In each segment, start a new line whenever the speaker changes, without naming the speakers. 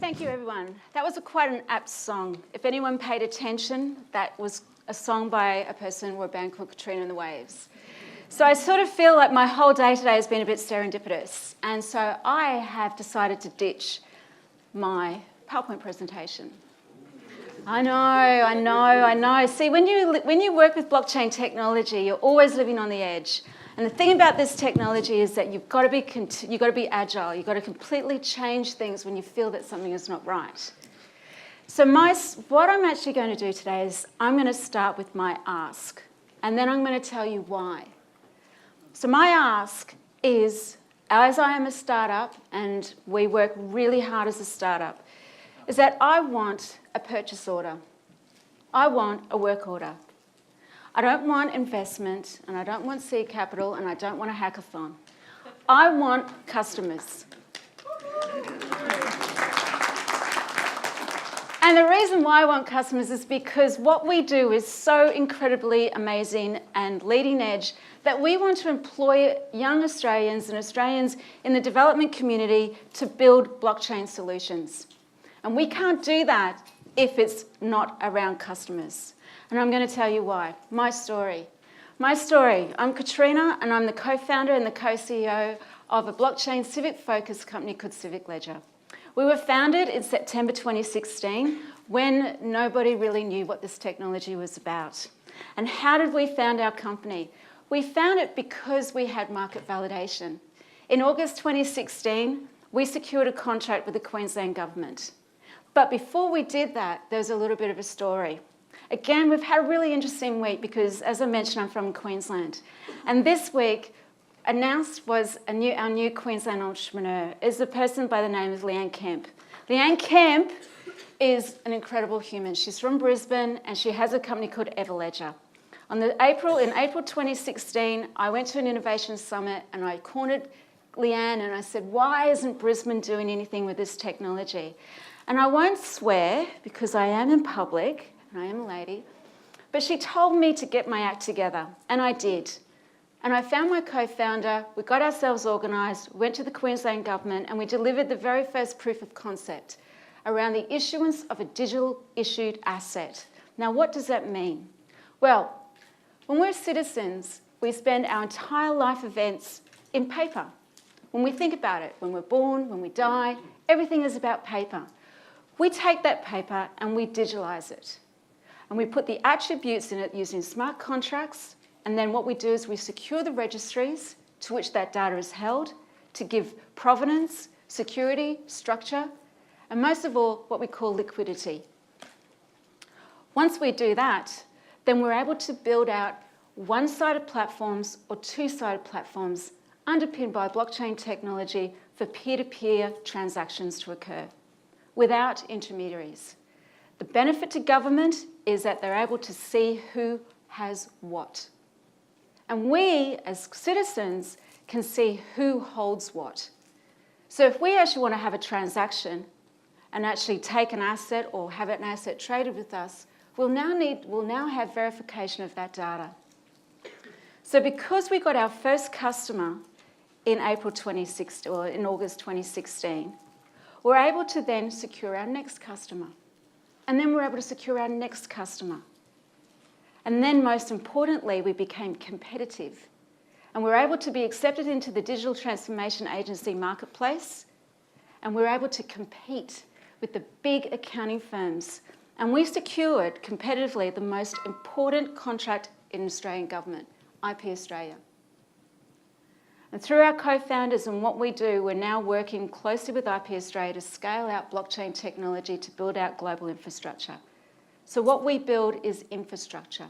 Thank you, everyone. That was quite an apt song. If anyone paid attention, that was a song by a person or a band called Katrina and the Waves. So I sort of feel like my whole day today has been a bit serendipitous. And so I have decided to ditch my PowerPoint presentation. I know. See, when you work with blockchain technology, you're always living on the edge. And the thing about this technology is that you've got to be agile. You've got to completely change things when you feel that something is not right. So what I'm actually going to do today is I'm going to start with my ask, and then I'm going to tell you why. So my ask is, as I am a startup, and we work really hard as a startup, is that I want a purchase order. I want a work order. I don't want investment, and I don't want seed capital, and I don't want a hackathon. I want customers. And the reason why I want customers is because what we do is so incredibly amazing and leading edge that we want to employ young Australians and Australians in the development community to build blockchain solutions. And we can't do that if it's not around customers. And I'm going to tell you why. My story. I'm Katrina, and I'm the co-founder and the co-CEO of a blockchain civic-focused company called Civic Ledger. We were founded in September 2016 when nobody really knew what this technology was about. And how did we found our company? We found it because we had market validation. In August 2016, we secured a contract with the Queensland government. But before we did that, there's a little bit of a story. Again, we've had a really interesting week because, as I mentioned, I'm from Queensland. And this week, announced was our new Queensland entrepreneur is a person by the name of Leanne Kemp. Leanne Kemp is an incredible human. She's from Brisbane, and she has a company called Ledger. In April 2016, I went to an innovation summit, and I cornered Leanne, and I said, why isn't Brisbane doing anything with this technology? And I won't swear, because I am in public, and I am a lady, but she told me to get my act together, and I did. And I found my co-founder, we got ourselves organised, went to the Queensland government, and we delivered the very first proof of concept around the issuance of a digital issued asset. Now, what does that mean? Well, when we're citizens, we spend our entire life events in paper. When we think about it, when we're born, when we die, everything is about paper. We take that paper and we digitalise it. And we put the attributes in it using smart contracts, and then what we do is we secure the registries to which that data is held to give provenance, security, structure, and most of all, what we call liquidity. Once we do that, then we're able to build out one-sided platforms or two-sided platforms underpinned by blockchain technology for peer-to-peer transactions to occur without intermediaries. The benefit to government is that they're able to see who has what. And we, as citizens, can see who holds what. So if we actually want to have a transaction and actually take an asset or have an asset traded with us, we'll now have verification of that data. So because we got our first customer in August 2016, we're able to then secure our next customer. And then we're able to secure our next customer. And then most importantly, we became competitive. And we're able to be accepted into the Digital Transformation Agency marketplace. And we're able to compete with the big accounting firms. And we secured competitively the most important contract in Australian government, IP Australia. And through our co-founders and what we do, we're now working closely with IP Australia to scale out blockchain technology to build out global infrastructure. So what we build is infrastructure.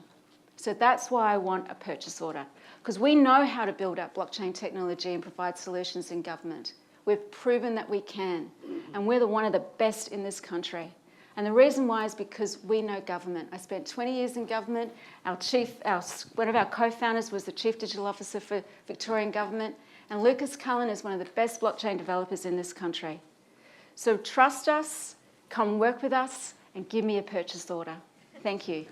So that's why I want a purchase order, because we know how to build up blockchain technology and provide solutions in government. We've proven that we can, and we're one of the best in this country. And the reason why is because we know government. I spent 20 years in government. One of our co-founders was the Chief Digital Officer for Victorian Government, and Lucas Cullen is one of the best blockchain developers in this country. So trust us, come work with us, and give me a purchase order. Thank you.